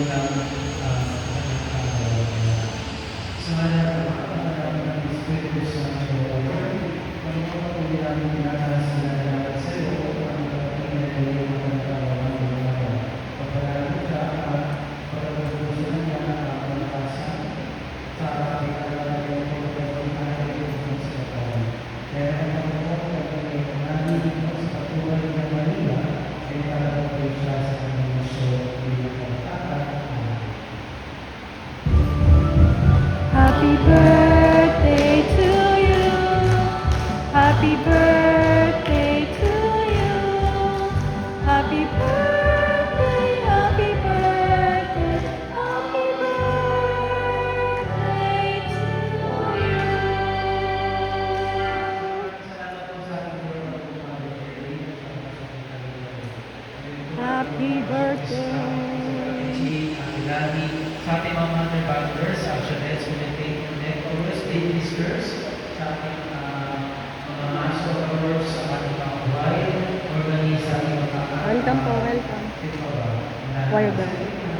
ng sana makakaraman ng Espiritu Santo. Ang mga patuloy namin pinakasalan sa iyo, ang pagkakinay ng mga katawan ng mga pagpalaran siya at pagkakusin niya ang kalakasan sa ating alalang ng pagkakinay ng sa katawan. Kaya ang mga pagkakinay mo sa patuloy ng Maria ay talagang siya sa kanyang misyo Happy birthday to you. Happy birthday to you. Happy birthday, happy birthday, happy birthday to you. Happy birthday. Sa ating mga mother founders, actionettes, always take listeners, sa ating mga master followers, sa ating mga buhay, organisa, Welcome po, welcome. Welcome.